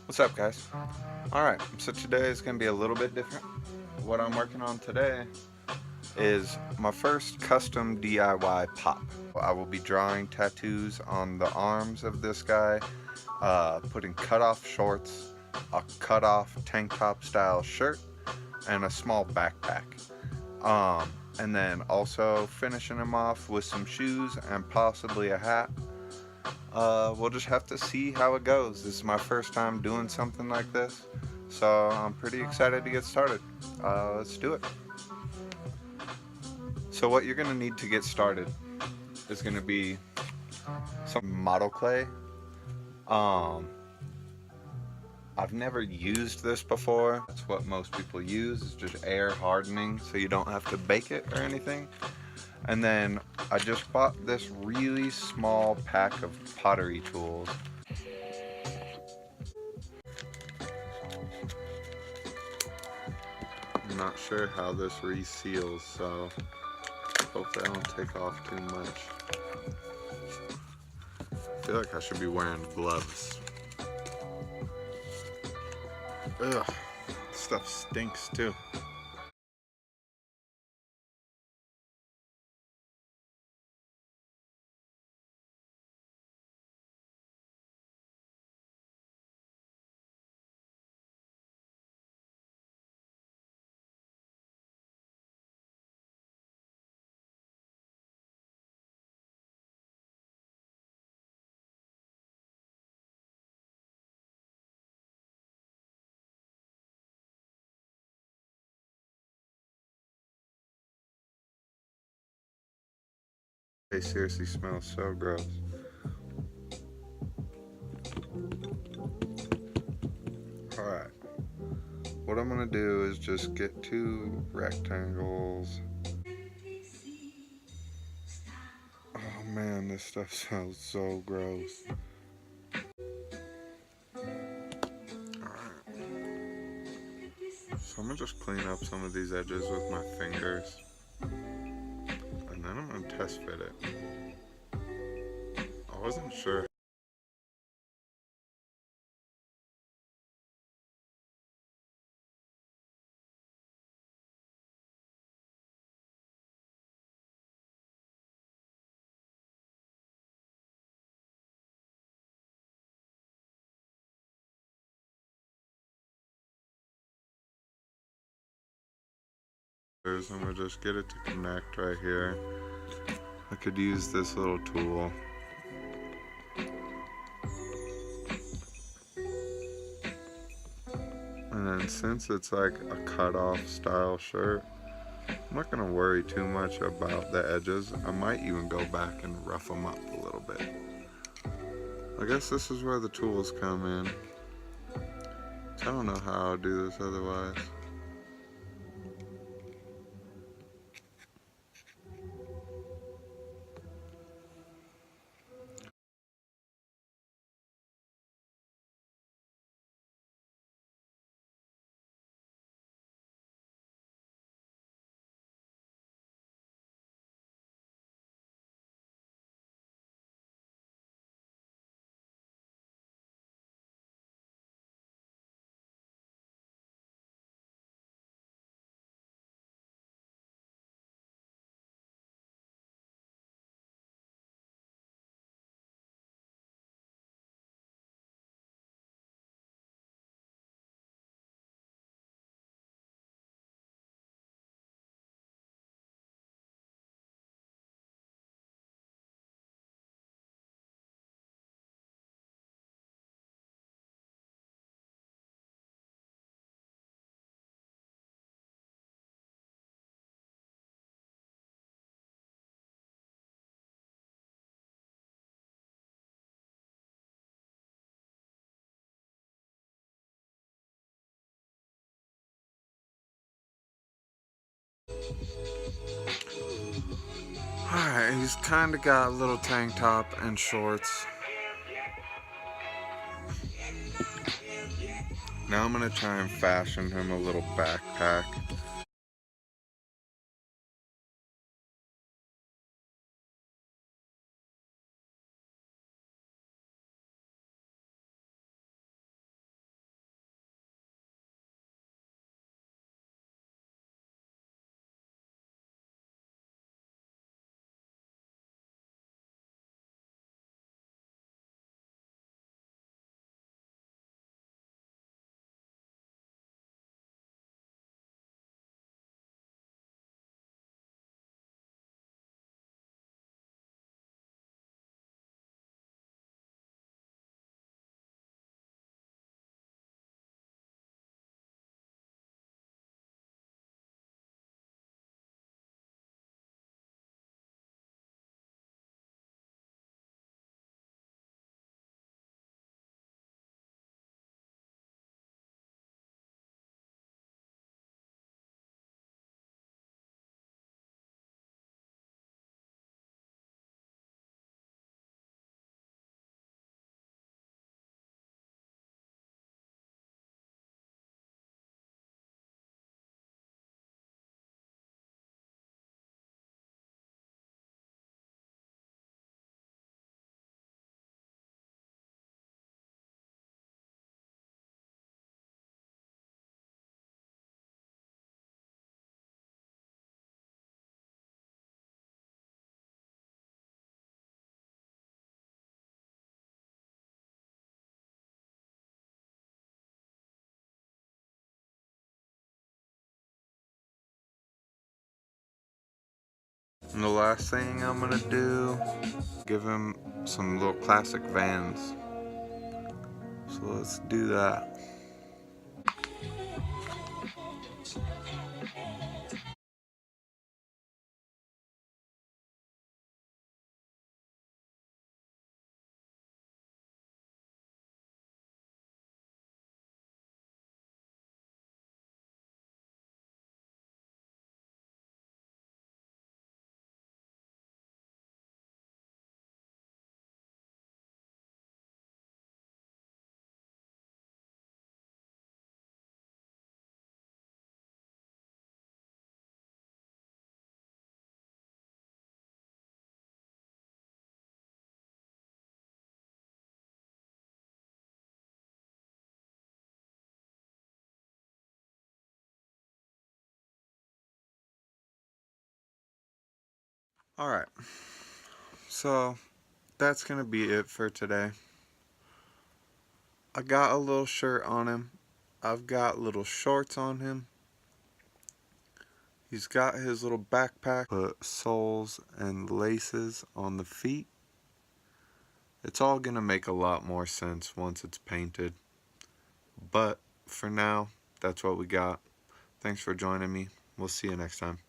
What's up, guys? Alright, so today is going to be a little bit different. What I'm working on today is my first custom DIY pop. I will be drawing tattoos on the arms of this guy, putting cut-off shorts, a cut-off tank top style shirt, and a small backpack. And then also finishing him off with some shoes and possibly a hat. We'll just have to see how it goes. This is my first time doing something like this, so I'm pretty excited to get started. Let's do it. So what you're gonna need to get started is gonna be some model clay. Um, I've never used this before. That's what most people use, is just air hardening so you don't have to bake it or anything. And then I just bought this really small pack of pottery tools. I'm not sure how this reseals, so hopefully I don't take off too much. I feel like I should be wearing gloves. Ugh, this stuff stinks too. They seriously smell so gross. Alright, what I'm gonna do is just get two rectangles. Oh man, this stuff smells so gross. Alright, so I'm gonna just clean up some of these edges with my fingers, and then I'm gonna test fit it. I wasn't sure. I'm gonna just get it to connect right here. I could use this little tool. And then since it's like a cut-off style shirt, I'm not gonna worry too much about the edges. I might even go back and rough them up a little bit. I guess this is where the tools come in. I don't know how I'll do this otherwise. Alright, he's kind of got a little tank top and shorts. Now I'm gonna try and fashion him a little backpack. And the last thing I'm gonna do, give him some little classic Vans. So let's do that. Alright, so that's gonna be it for today. I got a little shirt on him. I've got little shorts on him. He's got his little backpack. Put soles and laces on the feet. It's all gonna make a lot more sense once it's painted. But for now, that's what we got. Thanks for joining me. We'll see you next time.